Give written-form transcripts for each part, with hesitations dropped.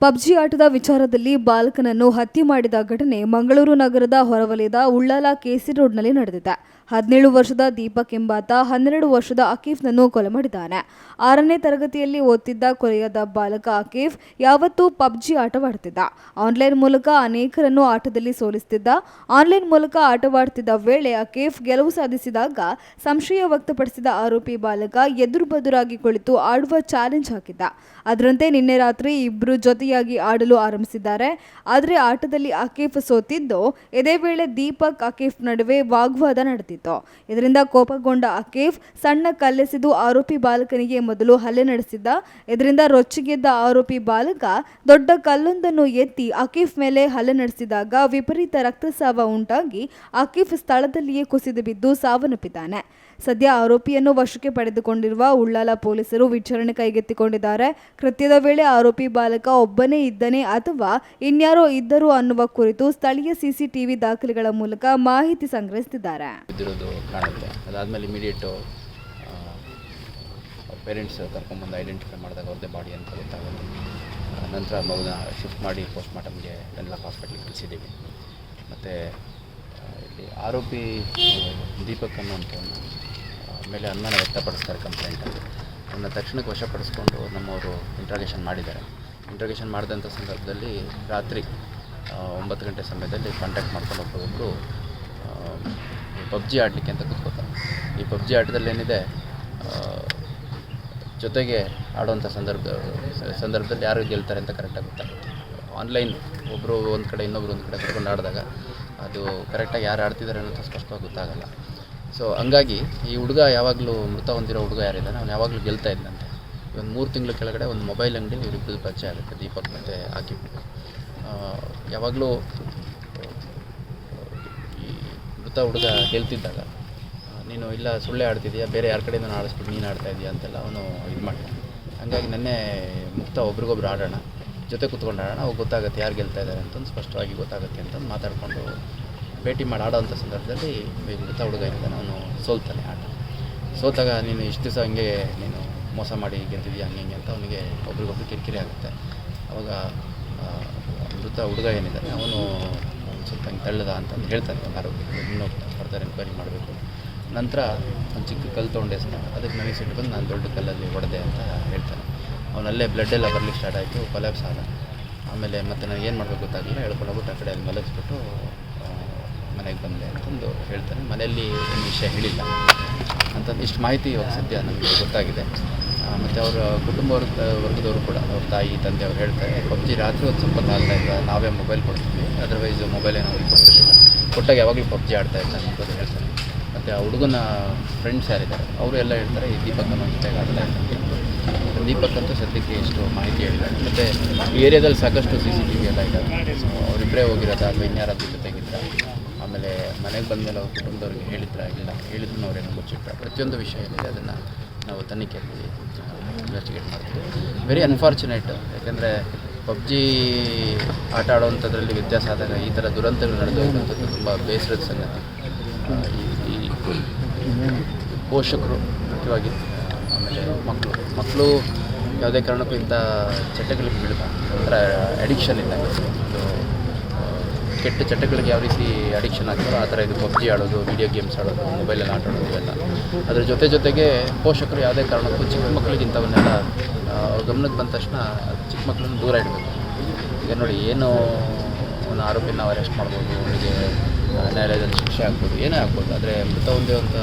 PUBG ಆಟದ ವಿಚಾರದಲ್ಲಿ ಬಾಲಕನನ್ನು ಹತ್ಯೆ ಮಾಡಿದ ಘಟನೆ ಮಂಗಳೂರು ನಗರದ ಹೊರವಲಯದ ಉಳ್ಳಾಲ ಕೆಸಿ ರೋಡ್ನಲ್ಲಿ ನಡೆದಿದೆ. 17 ವರ್ಷದ ದೀಪಕ್ ಎಂಬಾತ 12 ವರ್ಷದ ಅಕೀಫ್ನನ್ನು ಕೊಲೆ ಮಾಡಿದ್ದಾನೆ. 6ನೇ ತರಗತಿಯಲ್ಲಿ ಓದ್ತಿದ್ದ ಕೊಲೆಯಾದ ಬಾಲಕ ಅಕೀಫ್ ಯಾವತ್ತೂ ಪಬ್ಜಿ ಆಟವಾಡುತ್ತಿದ್ದ. ಆನ್ಲೈನ್ ಮೂಲಕ ಅನೇಕರನ್ನು ಆಟದಲ್ಲಿ ಸೋಲಿಸುತ್ತಿದ್ದ. ಆನ್ಲೈನ್ ಮೂಲಕ ಆಟವಾಡುತ್ತಿದ್ದ ವೇಳೆ ಅಕೀಫ್ ಗೆಲುವು ಸಾಧಿಸಿದಾಗ ಸಂಶಯ ವ್ಯಕ್ತಪಡಿಸಿದ ಆರೋಪಿ ಬಾಲಕ ಎದುರು ಬದುರಾಗಿ ಕುಳಿತು ಆಡುವ ಚಾಲೆಂಜ್ ಹಾಕಿದ್ದ. ಅದರಂತೆ ನಿನ್ನೆ ರಾತ್ರಿ ಇಬ್ಬರು ಜೊತೆಯಾಗಿ ಆಡಲು ಆರಂಭಿಸಿದ್ದಾರೆ. ಆದರೆ ಆಟದಲ್ಲಿ ಅಕೀಫ್ ಸೋತಿದ್ದು. ಇದೇ ವೇಳೆ ದೀಪಕ್ ಅಕೀಫ್ ನಡುವೆ ವಾಗ್ವಾದ ನಡೆದಿತ್ತು. ಇದರಿಂದ ಕೋಪಗೊಂಡ ಅಕೀಫ್ ಸಣ್ಣ ಕಲ್ಲೆಸೆದು ಆರೋಪಿ ಬಾಲಕನಿಗೆ ಮೊದಲು ಹಲ್ಲೆ ನಡೆಸಿದ್ದ. ಇದರಿಂದ ರೊಚ್ಚಿಗೆದ್ದ ಆರೋಪಿ ಬಾಲಕ ದೊಡ್ಡ ಕಲ್ಲೊಂದನ್ನು ಎತ್ತಿ ಅಕೀಫ್ ಮೇಲೆ ಹಲ್ಲೆ ನಡೆಸಿದಾಗ ವಿಪರೀತ ರಕ್ತಸ್ರಾವ ಉಂಟಾಗಿ ಅಕೀಫ್ ಸ್ಥಳದಲ್ಲಿಯೇ ಕುಸಿದು ಬಿದ್ದು ಸಾವನ್ನಪ್ಪಿದ್ದಾನೆ. ಸದ್ಯ ಆರೋಪಿಯನ್ನು ವಶಕ್ಕೆ ಪಡೆದುಕೊಂಡಿರುವ ಉಳ್ಳಾಲ ಪೊಲೀಸರು ವಿಚಾರಣೆ ಕೈಗೆತ್ತಿಕೊಂಡಿದ್ದಾರೆ. ಕೃತ್ಯದ ವೇಳೆ ಆರೋಪಿ ಬಾಲಕ ಒಬ್ಬನೇ ಇದ್ದನೇ ಅಥವಾ ಇನ್ಯಾರೋ ಇದ್ದರು ಅನ್ನುವ ಕುರಿತು ಸ್ಥಳೀಯ ಸಿಸಿಟಿವಿ ದಾಖಲೆಗಳ ಮೂಲಕ ಮಾಹಿತಿ ಸಂಗ್ರಹಿಸುತ್ತಿದ್ದಾರೆ. ಕಾಣುತ್ತೆ. ಅದಾದಮೇಲೆ ಇಮಿಡಿಯೇಟು ಪೇರೆಂಟ್ಸ್ ಕರ್ಕೊಂಡ್ಬಂದು ಐಡೆಂಟಿಫೈ ಮಾಡಿದಾಗ ಅವ್ರದ್ದೇ ಬಾಡಿ ಅಂತ ಗೊತ್ತಾಗುತ್ತೆ. ನಂತರ ಮಗುನ ಶಿಫ್ಟ್ ಮಾಡಿ ಪೋಸ್ಟ್ ಮಾರ್ಟಮ್ಗೆ ಎಲ್ಲ ಹಾಸ್ಪಿಟ್ಲಿಗೆ ಕಳಿಸಿದ್ದೀವಿ. ಮತ್ತು ಇಲ್ಲಿ ಆರೋಪಿ ದೀಪಕ್ ಅನ್ನುವಂಥವ್ನು ಮೇಲೆ ಅನುಮಾನ ವ್ಯಕ್ತಪಡಿಸ್ತಾರೆ ಕಂಪ್ಲೇಂಟಲ್ಲಿ. ಅವನ್ನ ತಕ್ಷಣಕ್ಕೆ ವಶಪಡಿಸ್ಕೊಂಡು ನಮ್ಮವರು ಇಂಟ್ರಾಗೇಷನ್ ಮಾಡಿದ್ದಾರೆ. ಇಂಟ್ರಾಗೇಷನ್ ಮಾಡಿದಂಥ ಸಂದರ್ಭದಲ್ಲಿ ರಾತ್ರಿ 9 ಗಂಟೆ ಸಮಯದಲ್ಲಿ ಕಾಂಟ್ಯಾಕ್ಟ್ ಮಾಡ್ಕೊಂಡು ಒಬ್ಬರು ಪಬ್ಜಿ ಆಡಲಿಕ್ಕೆ ಅಂತ ಕೂತ್ಕೋತಾರೆ. ಈ ಪಬ್ಜಿ ಆಟದಲ್ಲಿ ಏನಿದೆ, ಜೊತೆಗೆ ಆಡುವಂಥ ಸಂದರ್ಭದಲ್ಲಿ ಯಾರು ಗೆಲ್ತಾರೆ ಅಂತ ಕರೆಕ್ಟಾಗಿ ಗೊತ್ತಾಗುತ್ತೆ. ಆನ್ಲೈನ್ ಒಬ್ಬರು ಒಂದು ಕಡೆ ಇನ್ನೊಬ್ರು ಒಂದು ಕಡೆ ಕರ್ಕೊಂಡು ಆಡಿದಾಗ ಅದು ಕರೆಕ್ಟಾಗಿ ಯಾರು ಆಡ್ತಿದ್ದಾರೆ ಅನ್ನೋದು ಸ್ಪಷ್ಟವಾಗಿ ಗೊತ್ತಾಗಲ್ಲ. ಸೊ ಹಂಗಾಗಿ ಈ ಹುಡುಗ ಯಾವಾಗಲೂ ಮೃತ ಹೊಂದಿರೋ ಹುಡುಗ ಯಾರಿದ್ದಾನೆ ಅವನು ಯಾವಾಗಲೂ ಗೆಲ್ತಾ ಇದ್ದಂತೆ. ಒಂದು 3 ತಿಂಗಳ ಕೆಳಗಡೆ ಒಂದು ಮೊಬೈಲ್ ಅಂಗಡಿ ಇವರಿಬ್ಬರು ಪರಿಚಯ ಆಗುತ್ತೆ, ದೀಪಕ್ ಮತ್ತು ಆಕಿಫ್. ಯಾವಾಗಲೂ ಈ ಮೃತ ಹುಡುಗ ಗೆಲ್ತಿದ್ದಾಗ ನೀನು ಇಲ್ಲ ಸುಳ್ಳೆ ಆಡ್ತಿದ್ದೀಯಾ, ಬೇರೆ ಯಾರ ಕಡೆಯಿಂದ ಆಡಿಸ್ಬಿಟ್ಟು ನೀನು ಆಡ್ತಾ ಇದೆಯಾ ಅಂತೆಲ್ಲ ಅವನು ಇದು ಮಾಡ್ತಾನೆ. ಹಂಗಾಗಿ ನೆನ್ನೆ ಮುಕ್ತ ಒಬ್ರಿಗೊಬ್ರು ಆಡೋಣ, ಜೊತೆ ಕೂತ್ಕೊಂಡು ಆಡೋಣ, ಅವಾಗ ಗೊತ್ತಾಗುತ್ತೆ ಯಾರು ಗೆಲ್ತಾ ಇದ್ದಾರೆ ಅಂತಂದು ಸ್ಪಷ್ಟವಾಗಿ ಗೊತ್ತಾಗುತ್ತೆ ಅಂತಂದು ಮಾತಾಡಿಕೊಂಡು ಭೇಟಿ ಮಾಡಿ ಆಡೋವಂಥ ಸಂದರ್ಭದಲ್ಲಿ ಮೃತ ಹುಡುಗ ಇರ್ತಾನೆ, ಅವನು ಸೋಲ್ತಾನೆ. ಸೋತಾಗ ನೀನು ಇಷ್ಟು ದಿವಸ ಹಂಗೆ ನೀನು ಮೋಸ ಮಾಡಿ ಗೆದ್ದಿದ್ಯಾ ಹಂಗೆ ಅಂತ ಅವನಿಗೆ ಒಬ್ರಿಗೊಬ್ರು ಕಿರಿಕಿರಿ ಆಗುತ್ತೆ. ಅವಾಗ ಮೃತ ಹುಡುಗ ಏನಿದ್ದಾನೆ ಅವನು ಸ್ವಲ್ಪ ಹಿಂಗೆ ತಳ್ಳದ ಅಂತಂದು ಹೇಳ್ತಾನೆ ಆರೋಗ್ಯ, ಇನ್ನೂ ಫರ್ದರ್ ಎನ್ಕ್ವೈರಿ ಮಾಡಬೇಕು. ನಂತರ ಒಂದು ಚಿಕ್ಕ ಕಲ್ಲು ತೊಗೊಂಡು ಎಸ್ತಾನೆ, ಅದಕ್ಕೆ ನನಗೆ ಸಿಟ್ಟು ಬಂದು ನಾನು ದೊಡ್ಡ ಕಲ್ಲಲ್ಲಿ ಹೊಡೆದೆ ಅಂತ ಹೇಳ್ತಾನೆ. ಅವನಲ್ಲೇ ಬ್ಲಡ್ಡೆಲ್ಲ ಬರಲಿಕ್ಕೆ ಸ್ಟಾರ್ಟ್ ಆಯಿತು, ಕೊಲ್ಯಾಪ್ಸ್ ಆದ. ಆಮೇಲೆ ಮತ್ತೆ ನನಗೆ ಏನು ಮಾಡಬೇಕು ಗೊತ್ತಾಗಲಿಲ್ಲ, ಹೇಳ್ಕೊಂಡೋಗ್ಬಿಟ್ಟು ಆ ಕಡೆ ಅಲ್ಲಿ ಮಲಗಿಸ್ಬಿಟ್ಟು ಮನೆಗೆ ಬಂದೆ ಅಂತಂದು ಹೇಳ್ತಾನೆ. ಮನೆಯಲ್ಲಿ ಏನು ವಿಷಯ ಹೇಳಿಲ್ಲ ಅಂತಂದು ಇಷ್ಟು ಮಾಹಿತಿ ಇವಾಗ ಸದ್ಯ ನಮಗೆ ಗೊತ್ತಾಗಿದೆ. ಮತ್ತು ಅವರ ಕುಟುಂಬ ವರ್ಗದವರು ಕೂಡ ಅವ್ರ ತಾಯಿ ತಂದೆ ಅವ್ರು ಹೇಳ್ತಾರೆ, ಪಬ್ಜಿ ರಾತ್ರಿ ಒಂದು ಸ್ವಲ್ಪ ಕಾಲ್ತಾ ಇಲ್ಲ, ನಾವೇ ಮೊಬೈಲ್ ಕೊಡ್ತೀವಿ, ಅದರ್ವೈಸ್ ಮೊಬೈಲ್ ಏನೋ ಅವ್ರಿಗೆ ಕೊಡ್ತಿರ್ಲಿಲ್ಲ, ಕೊಟ್ಟಾಗ ಯಾವಾಗಲೂ ಪಬ್ಜಿ ಆಡ್ತಾಯಿಲ್ಲ ಅನ್ನೋದು ಹೇಳ್ತಾರೆ. ಮತ್ತು ಆ ಹುಡುಗನ ಫ್ರೆಂಡ್ಸ್ ಯಾರಿದ್ದಾರೆ ಅವರು ಎಲ್ಲ ಹೇಳ್ತಾರೆ ಈ ದೀಪಕ್ ಅನ್ನೋ ಜೊತೆಗೆ ಆಡ್ತಾ ಇದ್ದಾರೆ. ದೀಪಕ್ ಅಂತೂ ಸದ್ಯಕ್ಕೆ ಇಷ್ಟು ಮಾಹಿತಿ ಹೇಳಿದ್ದಾರೆ. ಮತ್ತು ಈ ಏರಿಯಾದಲ್ಲಿ ಸಾಕಷ್ಟು CCTV ಎಲ್ಲ ಇದ್ದಾರೆ. ಸೊ ಅವರಿಬ್ಬರೇ ಹೋಗಿರೋದು ಅಥವಾ ಇನ್ಯಾರಾದ್ರೂ ಜೊತೆಗಿದ್ರೆ, ಆಮೇಲೆ ಮನೆಗೆ ಬಂದಮೇಲೆ ಅವ್ರ ಕುಟುಂಬದವ್ರಿಗೆ ಹೇಳಿದ್ರೆ ಆಗಿಲ್ಲ, ಹೇಳಿದ್ರು ಅವ್ರೇನೋ ಗೊತ್ತಿರ್ತಾರೆ. ಪ್ರತಿಯೊಂದು ವಿಷಯ ಏನಿದೆ ಅದನ್ನು ನಾವು ತನಿಖೆಯಲ್ಲಿ ಇನ್ವೆಸ್ಟಿಗೇಟ್ ಮಾಡ್ತೀವಿ. ವೆರಿ ಅನ್ಫಾರ್ಚುನೇಟ್, ಯಾಕೆಂದರೆ ಪಬ್ಜಿ ಆಟ ಆಡೋವಂಥದ್ರಲ್ಲಿ ವ್ಯತ್ಯಾಸ ಆದಾಗ ಈ ಥರ ದುರಂತಗಳು ನಡೆದೋಗುವಂಥದ್ದು ತುಂಬ ಬೇಸರದ ಸಂಗತಿ. ಈ ಪೋಷಕರು ಮುಖ್ಯವಾಗಿ, ಆಮೇಲೆ ಮಕ್ಕಳು ಯಾವುದೇ ಕಾರಣಕ್ಕೂ ಇಂಥ ಚಟಗಳಿಗೆ ಬೀಳಬಾರ್ದು. ಒಂಥರ ಅಡಿಕ್ಷನ್ ಇದ್ದಾಗ, ಒಂದು ಕೆಟ್ಟ ಚಟಗಳಿಗೆ ಯಾವ ರೀತಿ ಅಡಿಕ್ಷನ್ ಆಗ್ತಾರೋ ಆ ಥರ ಇದು ಪಬ್ಜಿ ಆಡೋದು, ವೀಡಿಯೋ ಗೇಮ್ಸ್ ಆಡೋದು, ಮೊಬೈಲಲ್ಲಿ ಆಟ ಆಡೋದು ಇವೆಲ್ಲ. ಅದ್ರ ಜೊತೆಗೆ ಪೋಷಕರು ಯಾವುದೇ ಕಾರಣಕ್ಕೂ ಚಿಕ್ಕ ಮಕ್ಕಳಿಗೆ ಇಂಥವನ್ನೆಲ್ಲ ಗಮನಕ್ಕೆ ಬಂದ ತಕ್ಷಣ ಚಿಕ್ಕ ಮಕ್ಕಳನ್ನು ದೂರ ಇಡಬೇಕು. ಈಗ ನೋಡಿ, ಏನು ಅವನ ಆರೋಪಿನ ನಾವು ಅರೆಸ್ಟ್ ಮಾಡ್ಬೋದು, ಅವನಿಗೆ ನ್ಯಾಯಾಲಯದಲ್ಲಿ ಶಿಕ್ಷೆ ಆಗ್ಬೋದು, ಏನೇ ಆಗ್ಬೋದು, ಆದರೆ ಮೃತ ಹೊಂದಿರುವಂಥ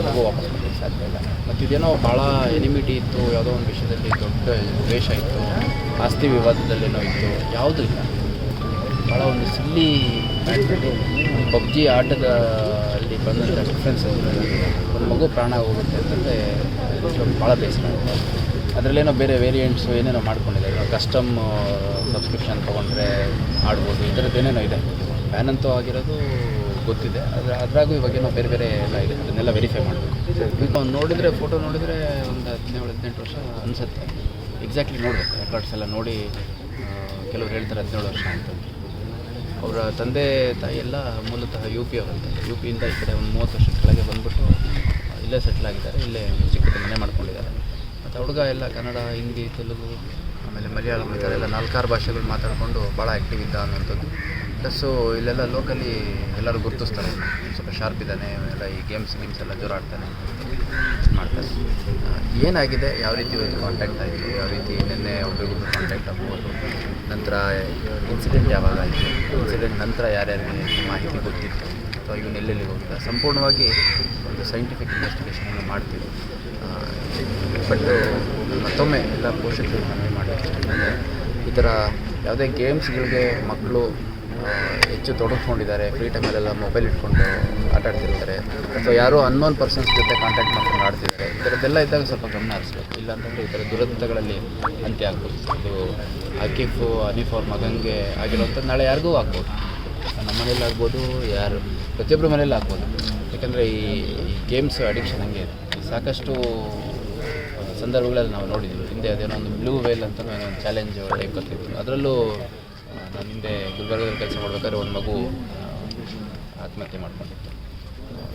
ಮಗು ವಾಪಸ್ ಮಾಡಲಿಕ್ಕೆ ಸಾಧ್ಯ ಇಲ್ಲ. ಮತ್ತು ಇದೇನೋ ಭಾಳ ಎನಿಮಿಟಿ ಇತ್ತು, ಯಾವುದೋ ಒಂದು ವಿಷಯದಲ್ಲಿ ದೊಡ್ಡ ದ್ವೇಷ ಇತ್ತು, ಆಸ್ತಿ ವಿವಾದದಲ್ಲೇನೋ ಇತ್ತು, ಯಾವುದೂ ಇಲ್ಲ. ಭಾಳ ಒಂದು ಸಿಲ್ಲಿ ಮ್ಯಾಟ್ರಲ್ಲಿ ಪಬ್ಜಿ ಆಟದ ಅಲ್ಲಿ ಬಂದಂಥ ಡಿಫ್ರೆನ್ಸ್ ಒಂದು ಮಗು ಪ್ರಾಣ ಹೋಗುತ್ತೆ ಅಂತಂದರೆ ಭಾಳ ಬೇಸರ ಆಗುತ್ತೆ. ಅದರಲ್ಲೇನೋ ಬೇರೆ ವೇರಿಯಂಟ್ಸು ಏನೇನೋ ಮಾಡ್ಕೊಂಡಿದ್ದಾರೆ. ಕಸ್ಟಮ್ ಸಬ್ಸ್ಕ್ರಿಪ್ಷನ್ ತೊಗೊಂಡ್ರೆ ಆಡ್ಬೋದು, ಈ ಥರದ್ದು ಏನೇನೋ ಇದೆ. ಬ್ಯಾನ್ ಅಂತೂ ಆಗಿರೋದು ಗೊತ್ತಿದೆ, ಅದ್ರಾಗೂ ಇವಾಗೇನೋ ಬೇರೆ ಎಲ್ಲ ಇದೆ, ಅದನ್ನೆಲ್ಲ ವೆರಿಫೈ ಮಾಡಬೇಕು. ಈಗ ಅವ್ನು ನೋಡಿದರೆ, ಫೋಟೋ ನೋಡಿದರೆ ಒಂದು 17-18 ವರ್ಷ ಅನಿಸುತ್ತೆ. ಎಕ್ಸಾಕ್ಟ್ಲಿ ನೋಡಬೇಕು, ರೆಕಾರ್ಡ್ಸ್ ಎಲ್ಲ ನೋಡಿ. ಕೆಲವ್ರು ಹೇಳ್ತಾರೆ 17 ವರ್ಷ ಅಂತಂದು. ಅವರ ತಂದೆ ತಾಯಿ ಎಲ್ಲ ಮೂಲತಃ UP ಅವರಂತೆ. UPಯಿಂದ ಈ ಕಡೆ ಒಂದು 30 ವರ್ಷದ ಕೆಳಗೆ ಬಂದುಬಿಟ್ಟು ಇಲ್ಲೇ ಸೆಟ್ಲ್ ಆಗಿದ್ದಾರೆ, ಇಲ್ಲೇ ಚಿಕ್ಕದ ಮನೆ ಮಾಡ್ಕೊಂಡಿದ್ದಾರೆ. ಮತ್ತು ಹುಡುಗ ಎಲ್ಲ ಕನ್ನಡ, ಹಿಂದಿ, ತೆಲುಗು ಆಮೇಲೆ ಮಲಯಾಳಂ ಈ ಥರ ಎಲ್ಲ 4-6 ಭಾಷೆಗಳು ಮಾತಾಡಿಕೊಂಡು ಭಾಳ ಆ್ಯಕ್ಟಿವ್ ಇದ್ದ ಅನ್ನೋಂಥದ್ದು. ಪ್ಲಸ್ಸು ಇಲ್ಲೆಲ್ಲ ಲೋಕಲಿ ಎಲ್ಲರೂ ಗುರುತಿಸ್ತಾರೆ, ಸ್ವಲ್ಪ ಶಾರ್ಪ್ ಇದ್ದಾನೆ, ಎಲ್ಲ ಈ ಗೇಮ್ಸ್ ಎಲ್ಲ ಜೋರು ಆಡ್ತಾನೆ ಮಾಡ್ತಾರೆ. ಏನಾಗಿದೆ, ಯಾವ ರೀತಿ ಇವತ್ತು ಕಾಂಟ್ಯಾಕ್ಟ್ ಆಯಿತು, ಯಾವ ರೀತಿ ನಿನ್ನೆ ಒಬ್ಬರಿಗೊಬ್ಬರು ಕಾಂಟ್ಯಾಕ್ಟ್ ಆಗ್ಬೋದು, ನಂತರ ಇನ್ಸಿಡೆಂಟ್ ಯಾವಾಗ ಆಯಿತು, ಇನ್ಸಿಡೆಂಟ್ ನಂತರ ಯಾರ್ಯಾರಿಗೆ ಮಾಹಿತಿ ಗೊತ್ತಿತ್ತು ಅಥವಾ ಇವನು ಎಲ್ಲೆಲ್ಲಿಗೆ ಹೋಗಿದ್ದ, ಸಂಪೂರ್ಣವಾಗಿ ಒಂದು ಸೈಂಟಿಫಿಕ್ ಇನ್ವೆಸ್ಟಿಗೇಷನನ್ನು ಮಾಡ್ತೀವಿ. ಬಟ್ ಮತ್ತೊಮ್ಮೆ ಎಲ್ಲ ಪೋಷಕರು ಮನವಿ ಮಾಡಬೇಕು, ಈ ಥರ ಯಾವುದೇ ಗೇಮ್ಸ್ಗಳಿಗೆ ಮಕ್ಕಳು ಹೆಚ್ಚು ತೊಡಗಿಸ್ಕೊಂಡಿದ್ದಾರೆ, ಫ್ರೀ ಟೈಮಲ್ಲೆಲ್ಲ ಮೊಬೈಲ್ ಇಟ್ಕೊಂಡು ಆಟ ಆಡ್ತಿರ್ತಾರೆ, ಅಥವಾ ಯಾರೋ ಅನ್ನೋನ್ ಪರ್ಸನ್ಸ್ ಜೊತೆ ಕಾಂಟ್ಯಾಕ್ಟ್ ಮಾಡ್ಕೊಂಡು ಆಡ್ತಿದ್ದಾರೆ, ಈ ಥರದ್ದೆಲ್ಲ ಇದ್ದಾಗ ಸ್ವಲ್ಪ ಗಮನ ಹರಿಸ್ಬೇಕು. ಇಲ್ಲಾಂತಂದರೆ ಈ ಥರ ದುರಂತಗಳಲ್ಲಿ ಅಂತ್ಯ ಆಗ್ಬೋದು. ಇದು ಆಕಿಫು ಹನೀಫ್ ಅವ್ರ ಮಗನಿಗೆ ಆಗಿರೋಂಥದ್ದು ನಾಳೆ ಯಾರಿಗೂ ಆಗ್ಬೋದು, ನಮ್ಮ ಮನೇಲಿ ಆಗ್ಬೋದು, ಯಾರು ಪ್ರತಿಯೊಬ್ಬರ ಮನೇಲಿ ಆಗ್ಬೋದು. ಯಾಕಂದರೆ ಈ ಗೇಮ್ಸ್ ಅಡಿಕ್ಷನ್ ಹಂಗೆ ಇದೆ. ಸಾಕಷ್ಟು ಸಂದರ್ಭಗಳಲ್ಲಿ ನಾವು ನೋಡಿದ್ದೀವಿ. ಹಿಂದೆ ಅದೇನೋ ಒಂದು ಬ್ಲೂ ವೇಲ್ ಅಂತ ಏನೋ ಒಂದು ಚಾಲೆಂಜ್ ಟೈಪ್ ಕತ್ತಿತ್ತು. ಅದರಲ್ಲೂ ನಾನು ಹಿಂದೆ ಗುಲ್ಬರ್ಗದಲ್ಲಿ ಕೆಲಸ ಮಾಡಬೇಕಾದ್ರೆ ಒಂದು ಮಗು ಆತ್ಮಹತ್ಯೆ ಮಾಡ್ಕೊಂಡಿತ್ತು,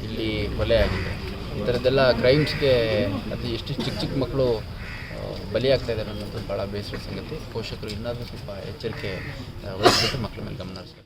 ಇಲ್ಲಿ ಕೊಲೆ ಆಗಿದೆ. ಈ ಥರದ್ದೆಲ್ಲ ಕ್ರೈಮ್ಸ್ಗೆ ಅತಿ ಎಷ್ಟು ಚಿಕ್ಕ ಚಿಕ್ಕ ಮಕ್ಕಳು ಬಲಿಯಾಗ್ತಾ ಇದ್ದಾರೆ ಅನ್ನೋದು ಭಾಳ ಬೇಸರದ ಸಂಗತಿ. ಪೋಷಕರು ಇನ್ನಾದರೂ ಸ್ವಲ್ಪ ಎಚ್ಚರಿಕೆ ವಹಿಸ್ಬಿಟ್ಟು ಮಕ್ಕಳ ಮೇಲೆ ಗಮನ ಹರಿಸಬೇಕು.